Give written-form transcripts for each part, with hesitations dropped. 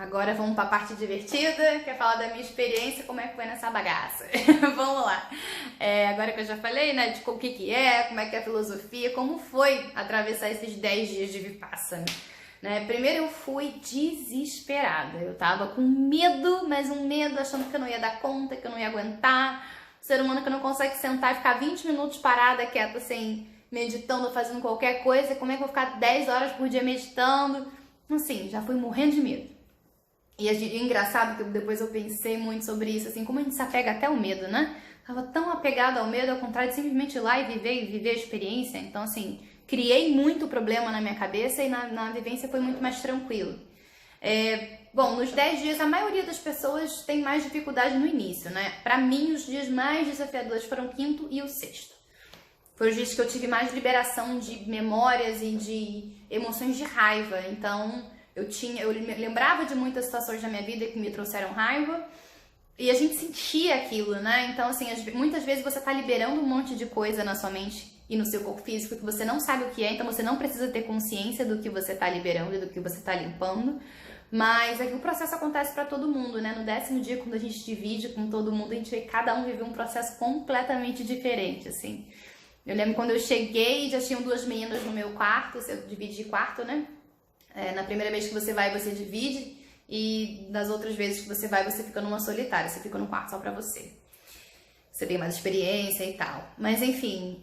agora vamos para a parte divertida, que é falar da minha experiência, como é que foi nessa bagaça. Vamos lá. Agora que eu já falei, né, de o que é, como é que é a filosofia, como foi atravessar esses 10 dias de Vipassana. Né? Primeiro eu fui desesperada, eu tava com medo, mas um medo achando que eu não ia dar conta, que eu não ia aguentar. Ser humano que não consegue sentar e ficar 20 minutos parada, quieta, assim, meditando, fazendo qualquer coisa, como é que eu vou ficar 10 horas por dia meditando? Assim, já fui morrendo de medo. E é engraçado que depois eu pensei muito sobre isso, assim, como a gente se apega até ao medo, né? Tava tão apegada ao medo, ao contrário de simplesmente ir lá e viver a experiência. Então, assim, criei muito problema na minha cabeça e na vivência foi muito mais tranquilo. Bom, nos 10 dias, a maioria das pessoas tem mais dificuldade no início, né? Pra mim, os dias mais desafiadores foram o quinto e o sexto. Foram os dias que eu tive mais liberação de memórias e de emoções de raiva. Então, eu lembrava de muitas situações da minha vida que me trouxeram raiva e a gente sentia aquilo, né? Então, assim, muitas vezes você tá liberando um monte de coisa na sua mente e no seu corpo físico que você não sabe o que é, então você não precisa ter consciência do que você tá liberando e do que você tá limpando. Mas o processo acontece para todo mundo, né? No 10º dia, quando a gente divide com todo mundo, a gente vê que cada um vive um processo completamente diferente, assim. Eu lembro quando eu cheguei, já tinham 2 meninas no meu quarto, eu dividi quarto, né? Na primeira vez que você vai, você divide, e das outras vezes que você vai, você fica numa solitária, você fica num quarto só pra você. Você tem mais experiência e tal. Mas enfim,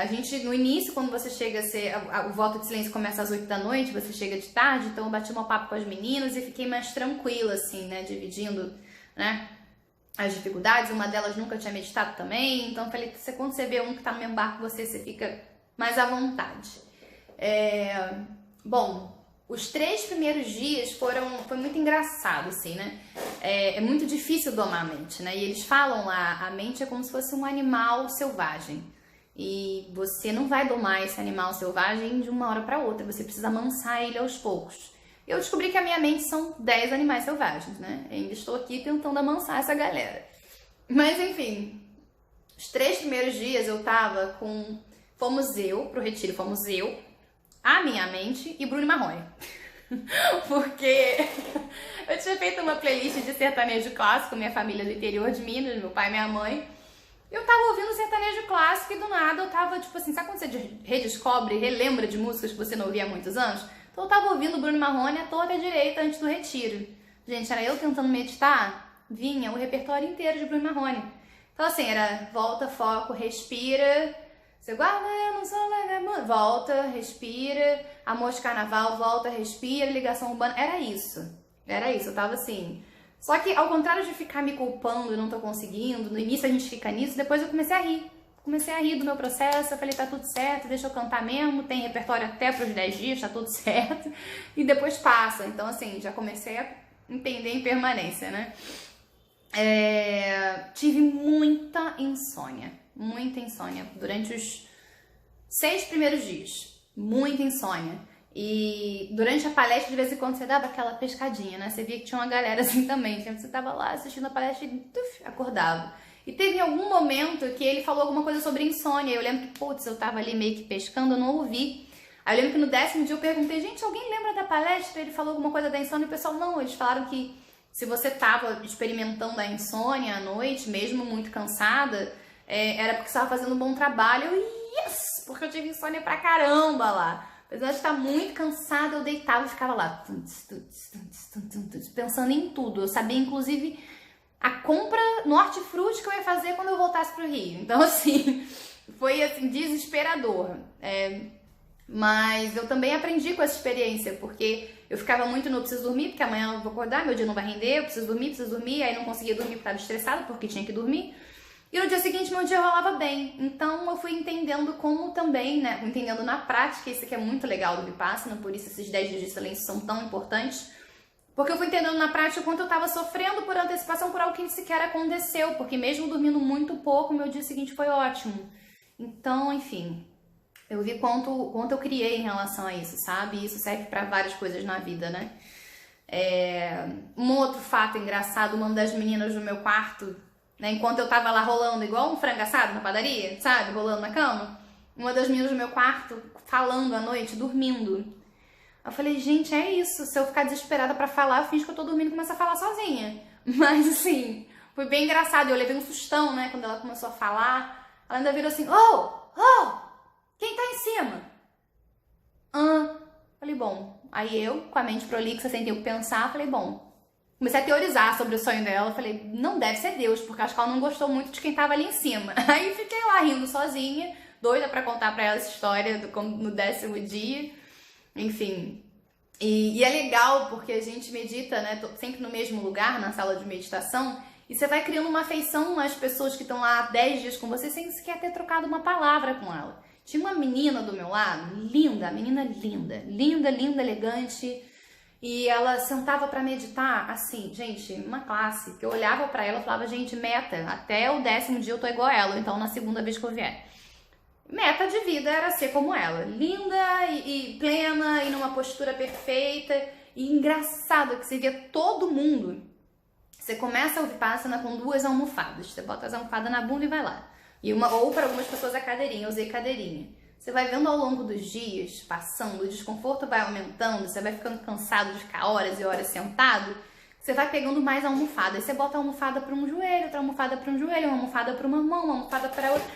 a gente, no início, quando você chega, o voto de silêncio começa às 8 da noite, você chega de tarde, então eu bati um papo com as meninas e fiquei mais tranquila, assim, né, dividindo, né, as dificuldades. Uma delas nunca tinha meditado também, então eu falei, quando você vê um que tá no mesmo barco que você fica mais à vontade. Bom, os 3 primeiros dias foi muito engraçado, assim, né? É muito difícil domar a mente, né? E eles falam lá, a mente é como se fosse um animal selvagem. E você não vai domar esse animal selvagem de uma hora para outra, você precisa amansar ele aos poucos. Eu descobri que a minha mente são 10 animais selvagens, né? Eu ainda estou aqui tentando amansar essa galera. Mas, enfim, os 3 primeiros dias eu tava fomos eu, a minha mente e Bruno Marrone. Porque eu tinha feito uma playlist de sertanejo clássico, minha família do interior de Minas, meu pai e minha mãe. Eu tava ouvindo sertanejo clássico e do nada eu tava, tipo assim, sabe quando você redescobre, relembra de músicas que você não ouvia há muitos anos? Então eu tava ouvindo Bruno Marrone à torta direita antes do retiro. Gente, era eu tentando meditar, vinha o repertório inteiro de Bruno Marrone. Então assim, era volta, foco, respira. Você guarda, eu não sou legal, volta, respira, amor de carnaval, volta, respira, ligação urbana, era isso, eu tava assim. Só que ao contrário de ficar me culpando e não tô conseguindo, no início a gente fica nisso, depois eu comecei a rir do meu processo, eu falei, tá tudo certo, deixa eu cantar mesmo, tem repertório até pros 10 dias, tá tudo certo, e depois passa, então assim, já comecei a entender em permanência, né? Tive muita insônia durante os 6 primeiros dias, muita insônia. E durante a palestra, de vez em quando, você dava aquela pescadinha, né? Você via que tinha uma galera assim também. Você tava lá assistindo a palestra e acordava. E teve algum momento que ele falou alguma coisa sobre insônia. Eu lembro que, putz, eu tava ali meio que pescando, eu não ouvi. Aí eu lembro que no 10º dia eu perguntei, gente, alguém lembra da palestra? Ele falou alguma coisa da insônia e o pessoal, não, eles falaram que se você tava experimentando a insônia à noite, mesmo muito cansada, era porque você estava fazendo um bom trabalho. Yes! Porque eu tive insônia pra caramba lá. Apesar de estar muito cansada, eu deitava e ficava lá, pensando em tudo. Eu sabia, inclusive, a compra no hortifruti que eu ia fazer quando eu voltasse pro Rio. Então, assim, foi assim, desesperador. Mas eu também aprendi com essa experiência, porque eu ficava muito no preciso dormir, porque amanhã eu vou acordar, meu dia não vai render, eu preciso dormir, aí não conseguia dormir porque estava estressada, porque tinha que dormir. E no dia seguinte meu dia rolava bem. Então eu fui entendendo como também, né, entendendo na prática, isso que é muito legal do Vipassana, por isso esses 10 dias de silêncio são tão importantes, porque eu fui entendendo na prática o quanto eu estava sofrendo por antecipação por algo que sequer aconteceu, porque mesmo dormindo muito pouco, meu dia seguinte foi ótimo. Então, enfim, eu vi quanto eu criei em relação a isso, sabe? E isso serve para várias coisas na vida, né? Um outro fato engraçado, uma das meninas do meu quarto, né, enquanto eu tava lá rolando igual um frango assado na padaria, sabe? Rolando na cama. Uma das meninas do meu quarto falando à noite, dormindo. Eu falei, gente, é isso. Se eu ficar desesperada pra falar, eu finjo que eu tô dormindo e começo a falar sozinha. Mas assim, foi bem engraçado. Eu levei um sustão, né, quando ela começou a falar. Ela ainda virou assim, quem tá em cima? Falei, bom. Aí eu, com a mente prolixa, sem ter o que pensar, falei, bom. Comecei a teorizar sobre o sonho dela. Falei, não deve ser Deus, porque acho que ela não gostou muito de quem tava ali em cima. Aí fiquei lá rindo sozinha, doida pra contar pra ela essa história no 10º dia. Enfim. E é legal porque a gente medita, né, sempre no mesmo lugar, na sala de meditação, e você vai criando uma afeição às pessoas que estão lá há 10 dias com você sem sequer ter trocado uma palavra com ela. Tinha uma menina do meu lado, linda, menina linda, linda, elegante, e ela sentava pra meditar, assim, gente, uma classe, que eu olhava pra ela e falava, gente, meta, até o 10º dia eu tô igual a ela, ou então na segunda vez que eu vier. Meta de vida era ser como ela, linda e plena e numa postura perfeita, e engraçado que você via todo mundo. Você começa o Vipassana com 2 almofadas, você bota as almofadas na bunda e vai lá. Ou para algumas pessoas a cadeirinha, eu usei cadeirinha. Você vai vendo ao longo dos dias, passando, o desconforto vai aumentando, você vai ficando cansado de ficar horas e horas sentado, você vai pegando mais almofadas. Você bota a almofada para um joelho, outra almofada para um joelho, uma almofada para uma mão, uma almofada para outra.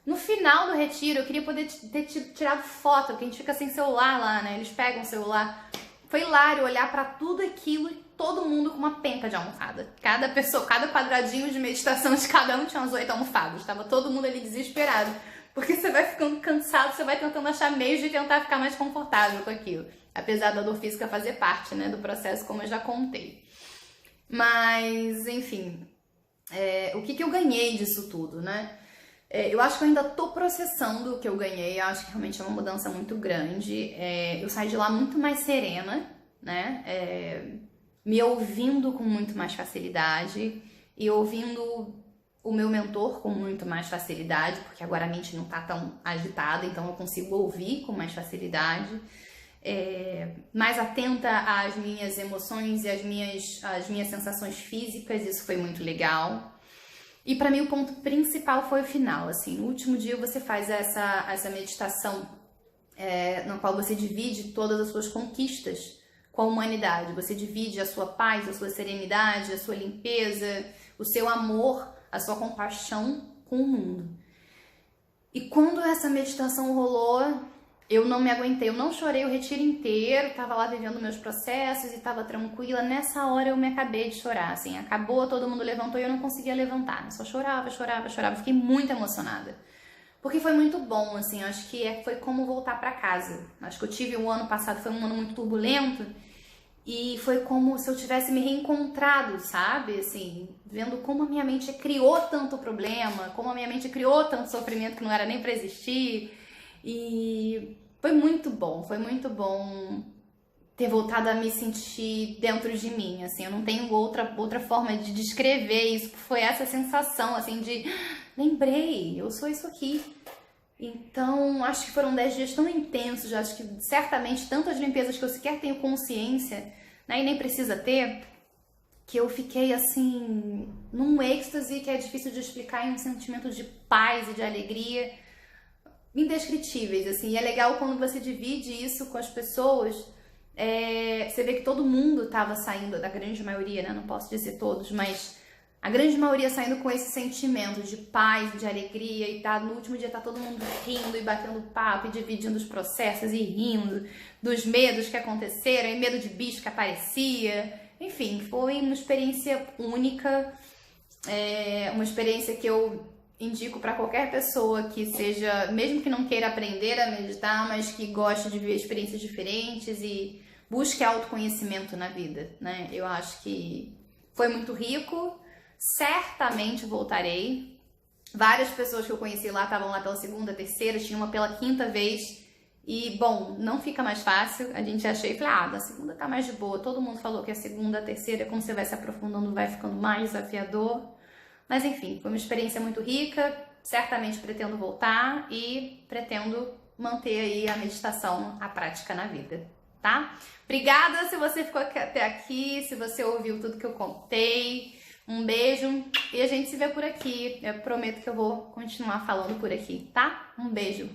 No final do retiro, eu queria poder ter tirado foto, porque a gente fica sem celular lá, né? Eles pegam o celular. Foi hilário olhar pra tudo aquilo e todo mundo com uma penca de almofada. Cada pessoa, cada quadradinho de meditação de cada um tinha umas 8 almofadas. Tava todo mundo ali desesperado. Porque você vai ficando cansado, você vai tentando achar meios de tentar ficar mais confortável com aquilo. Apesar da dor física fazer parte, né, do processo, como eu já contei. Mas, enfim, o que eu ganhei disso tudo, né? Eu acho que eu ainda tô processando o que eu ganhei, eu acho que realmente é uma mudança muito grande. Eu saí de lá muito mais serena, né? Me ouvindo com muito mais facilidade e ouvindo o meu mentor com muito mais facilidade, porque agora a mente não tá tão agitada, então eu consigo ouvir com mais facilidade. Mais atenta às minhas emoções e às minhas sensações físicas, isso foi muito legal. E para mim o ponto principal foi o final, assim, no último dia você faz essa meditação na qual você divide todas as suas conquistas com a humanidade, você divide a sua paz, a sua serenidade, a sua limpeza, o seu amor, a sua compaixão com o mundo. E quando essa meditação rolou, eu não me aguentei, eu não chorei o retiro inteiro, tava lá vivendo meus processos e tava tranquila. Nessa hora eu me acabei de chorar, assim, acabou, todo mundo levantou e eu não conseguia levantar, só chorava, fiquei muito emocionada. Porque foi muito bom, assim, acho que foi como voltar pra casa. Acho que eu tive o ano passado, foi um ano muito turbulento, e foi como se eu tivesse me reencontrado, sabe? Assim, vendo como a minha mente criou tanto problema, como a minha mente criou tanto sofrimento que não era nem pra existir. E foi muito bom ter voltado a me sentir dentro de mim, assim, eu não tenho outra forma de descrever isso, foi essa sensação, assim, de lembrei, eu sou isso aqui. Então, acho que foram 10 dias tão intensos, acho que certamente tantas limpezas que eu sequer tenho consciência, né, e nem precisa ter, que eu fiquei, assim, num êxtase que é difícil de explicar, em um sentimento de paz e de alegria indescritíveis, assim, e é legal quando você divide isso com as pessoas, você vê que todo mundo tava saindo, da grande maioria, né, não posso dizer todos, mas a grande maioria saindo com esse sentimento de paz, de alegria, e no último dia tá todo mundo rindo e batendo papo e dividindo os processos e rindo dos medos que aconteceram, e medo de bicho que aparecia, enfim, foi uma experiência única, uma experiência que eu indico para qualquer pessoa que seja, mesmo que não queira aprender a meditar, mas que goste de viver experiências diferentes e busque autoconhecimento na vida, né? Eu acho que foi muito rico, certamente voltarei. Várias pessoas que eu conheci lá estavam lá pela 2ª, 3ª, tinha uma pela 5ª vez. E, bom, não fica mais fácil. A gente achei e falei, da 2ª tá mais de boa. Todo mundo falou que a 2ª, a 3ª, como você vai se aprofundando, vai ficando mais desafiador. Mas enfim, foi uma experiência muito rica, certamente pretendo voltar e pretendo manter aí a meditação, a prática na vida, tá? Obrigada se você ficou até aqui, se você ouviu tudo que eu contei. Um beijo e a gente se vê por aqui. Eu prometo que eu vou continuar falando por aqui, tá? Um beijo!